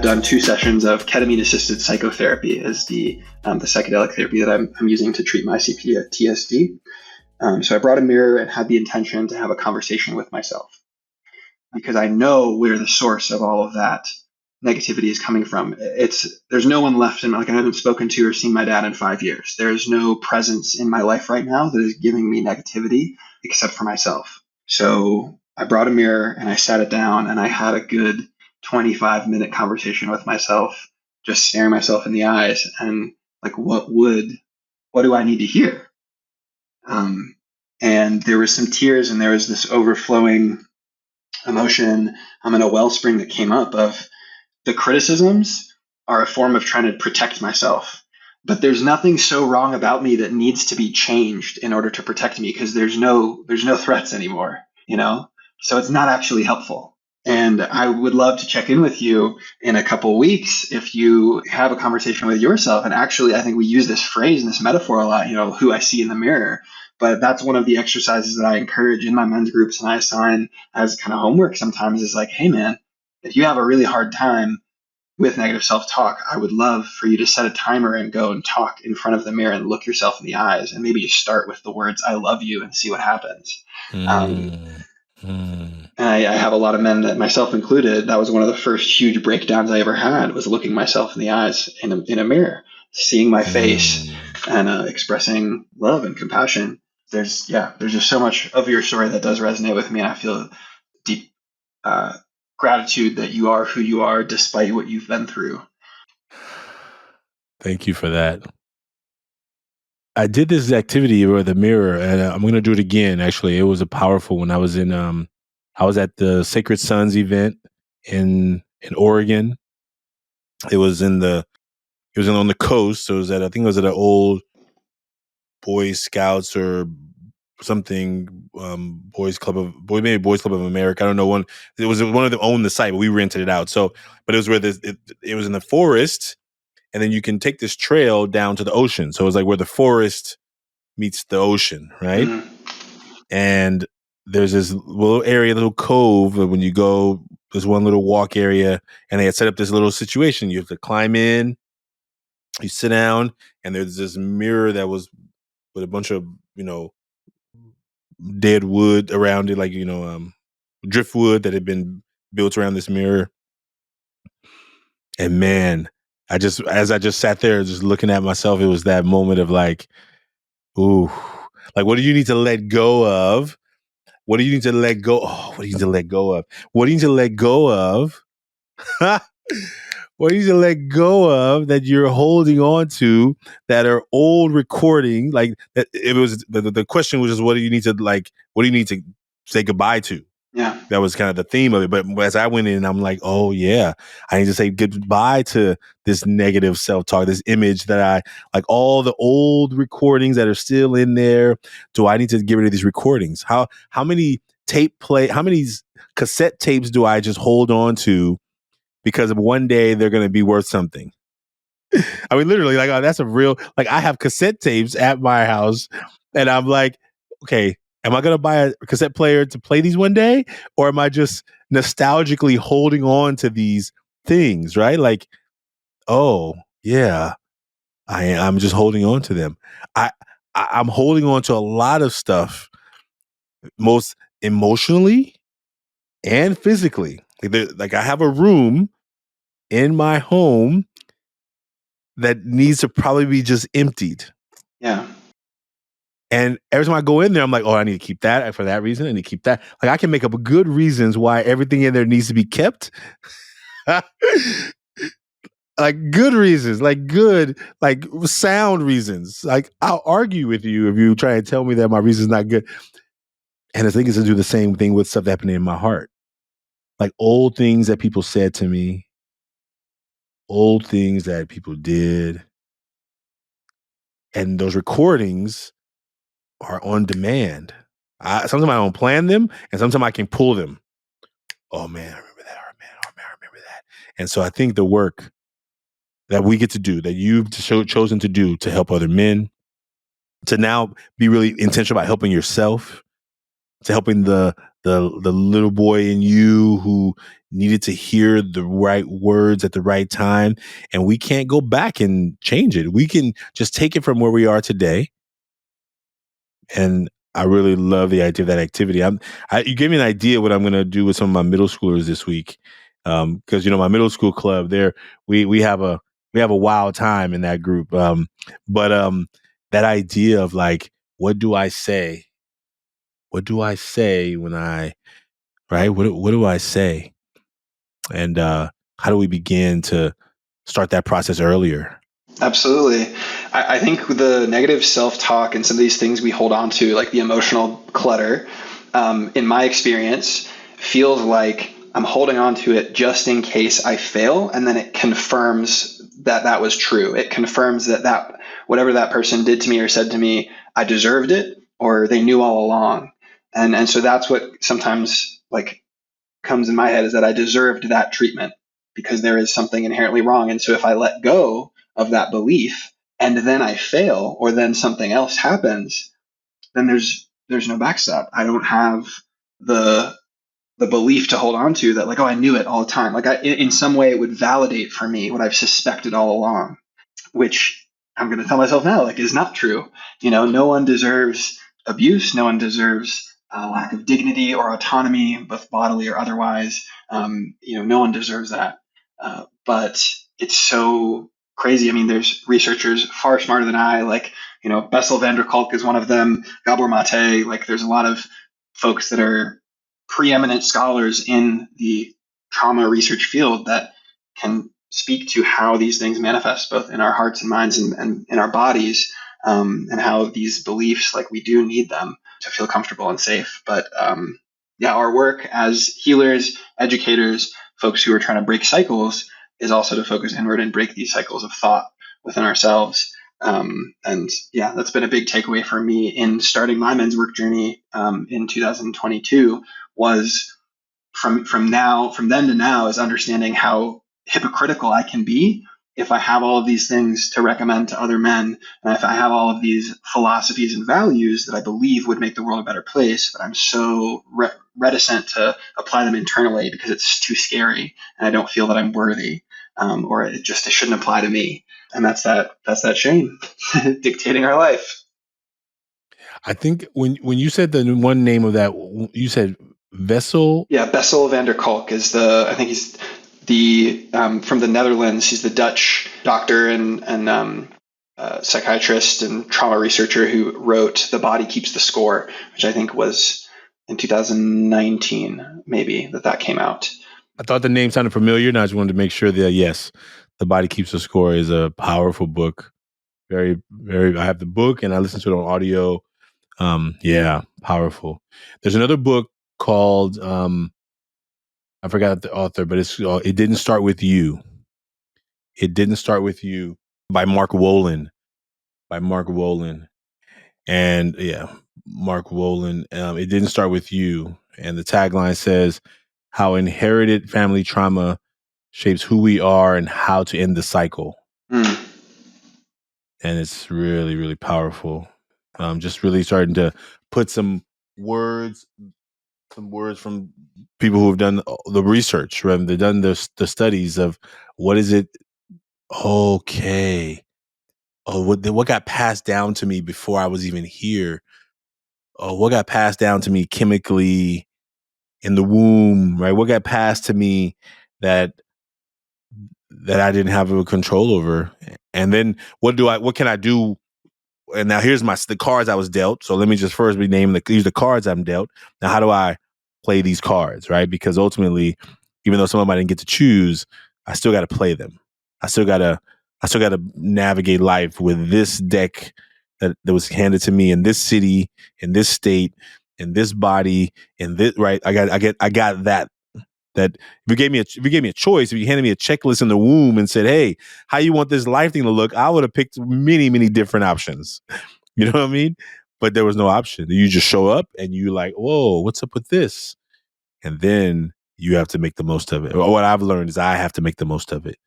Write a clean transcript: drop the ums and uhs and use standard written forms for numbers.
done 2 sessions of ketamine-assisted psychotherapy as the psychedelic therapy that I'm using to treat my PTSD. So I brought a mirror and had the intention to have a conversation with myself, because I know where the source of all of that negativity is coming from. There's no one left in, like, I haven't spoken to or seen my dad in 5 years. There's no presence in my life right now that is giving me negativity except for myself. So I brought a mirror and I sat it down and I had a good 25-minute conversation with myself, just staring myself in the eyes and like, what do I need to hear? And there was some tears and there was this overflowing emotion in a wellspring that came up of the criticisms are a form of trying to protect myself. But there's nothing so wrong about me that needs to be changed in order to protect me, because there's no threats anymore, So it's not actually helpful. And I would love to check in with you in a couple of weeks if you have a conversation with yourself. And actually, I think we use this phrase and this metaphor a lot, who I see in the mirror. But that's one of the exercises that I encourage in my men's groups and I assign as kind of homework sometimes, is like, hey, man, if you have a really hard time with negative self-talk, I would love for you to set a timer and go and talk in front of the mirror and look yourself in the eyes, and maybe just start with the words, I love you, and see what happens. And I have a lot of men, that myself included, that was one of the first huge breakdowns I ever had, was looking myself in the eyes in a mirror, seeing my face and expressing love and compassion. There's just so much of your story that does resonate with me, and I feel deep gratitude that you are who you are despite what you've been through. Thank you for that. I did this activity with the mirror, and I'm going to do it again. Actually, it was a powerful one. I was at the Sacred Sons event in Oregon. It was on the coast. So I think it was at an old Boy Scouts or something, Boys Club of America. I don't know one. It was one of them owned the site, but we rented it out. So, but it was where it was in the forest, and then you can take this trail down to the ocean. So it was like where the forest meets the ocean, right? Mm-hmm. And there's this little cove when you go. There's one little walk area, and they had set up this little situation. You have to climb in, you sit down, and there's this mirror that was with a bunch of dead wood around it, like driftwood that had been built around this mirror. And man, as I just sat there just looking at myself, it was that moment of like, ooh, like, what do you need to let go of? What do you need to let go? Oh, what do you need to let go of? What do you need to let go of? What do you need to let go of that you're holding on to that are old recording? Like that, it was the question was just, what do you need to say goodbye to? Yeah. That was kind of the theme of it. But as I went in, I'm like, oh yeah, I need to say goodbye to this negative self-talk, this image that I like, all the old recordings that are still in there. Do I need to get rid of these recordings? How many how many cassette tapes do I just hold on to because of one day they're going to be worth something? I mean, literally, like, oh, that's a real, like, I have cassette tapes at my house and I'm like, okay, am I going to buy a cassette player to play these one day? Or am I just nostalgically holding on to these things, right? Like, oh, yeah, I'm just holding on to them. I'm holding on to a lot of stuff, most emotionally and physically. Like I have a room in my home that needs to probably be just emptied. Yeah. And every time I go in there, I'm like, oh, I need to keep that for that reason. I need to keep that. Like I can make up good reasons why everything in there needs to be kept. Like good reasons, like good, like sound reasons. Like I'll argue with you if you try and tell me that my reason's not good. And the thing is to do the same thing with stuff happening in my heart. Like old things that people said to me, old things that people did. And those recordings are on demand. Sometimes I don't plan them, and sometimes I can pull them. Oh man, I remember that. Oh man, I remember that. And so I think the work that we get to do, that you've chosen to do to help other men, to now be really intentional about helping yourself, to helping the the little boy in you who needed to hear the right words at the right time. And we can't go back and change it. We can just take it from where we are today. And I really love the idea of that activity. You gave me an idea what I'm going to do with some of my middle schoolers this week. Because my middle school club there, we have a wild time in that group. But that idea of like, what do I say? What do I say when right? What do I say? And how do we begin to start that process earlier? Absolutely. I think the negative self-talk and some of these things we hold on to, like the emotional clutter, in my experience, feels like I'm holding on to it just in case I fail, and then it confirms that that was true. It confirms that whatever that person did to me or said to me, I deserved it, or they knew all along. And so that's what sometimes like comes in my head, is that I deserved that treatment because there is something inherently wrong. And so if I let go of that belief and then I fail, or then something else happens, then there's no backstop. I don't have the belief to hold on to that, like, oh, I knew it all the time. Like in some way it would validate for me what I've suspected all along, which I'm going to tell myself now, like, is not true. No one deserves abuse. No one deserves lack of dignity or autonomy, both bodily or otherwise. No one deserves that. But it's so crazy. I mean, there's researchers far smarter than I, like, Bessel van der Kolk is one of them, Gabor Mate. Like, there's a lot of folks that are preeminent scholars in the trauma research field that can speak to how these things manifest both in our hearts and minds and in our bodies, and how these beliefs, like, we do need them to feel comfortable and safe. But yeah, our work as healers, educators, folks who are trying to break cycles, is also to focus inward and break these cycles of thought within ourselves. And yeah, that's been a big takeaway for me in starting my men's work journey in 2022, was from then to now, is understanding how hypocritical I can be if I have all of these things to recommend to other men, and if I have all of these philosophies and values that I believe would make the world a better place, but I'm so reticent to apply them internally because it's too scary and I don't feel that I'm worthy, or it shouldn't apply to me. And that's that shame dictating our life. I think when you said the one name of that, you said Vessel. Yeah, Bessel van der Kolk is I think he's the from the Netherlands. He's the Dutch doctor and psychiatrist and trauma researcher who wrote "The Body Keeps the Score," which I think was in 2019, maybe that came out. I thought the name sounded familiar, and I just wanted to make sure that yes, "The Body Keeps the Score" is a powerful book. Very, very. I have the book, and I listen to it on audio. Yeah, powerful. There's another book called I forgot the author, but it's It Didn't Start With You. It Didn't Start With You by Mark Wolin. And yeah, Mark Wolin. It Didn't Start With You. And the tagline says, "How inherited family trauma shapes who we are and how to end the cycle." Mm. And it's really, really powerful. Just really starting to put some words from people who have done the research, right? They've done the studies of what is it. Okay. Oh, what got passed down to me before I was even here? Oh, what got passed down to me chemically in the womb, right? What got passed to me that I didn't have a control over? And then what can I do? And now here's the cards I was dealt. So let me just first rename these are the cards I'm dealt. Now, how do I play these cards, right? Because ultimately, even though some of them I didn't get to choose, I still got to play them. I still got to navigate life with this deck that was handed to me in this city, in this state, in this body, in this, right? I got that. That if you gave me a choice, if you handed me a checklist in the womb and said, "Hey, how you want this life thing to look?" I would have picked many, many different options. You know what I mean? But there was no option. You just show up and you like, "Whoa, what's up with this?" And then you have to make the most of it. What I've learned is I have to make the most of it.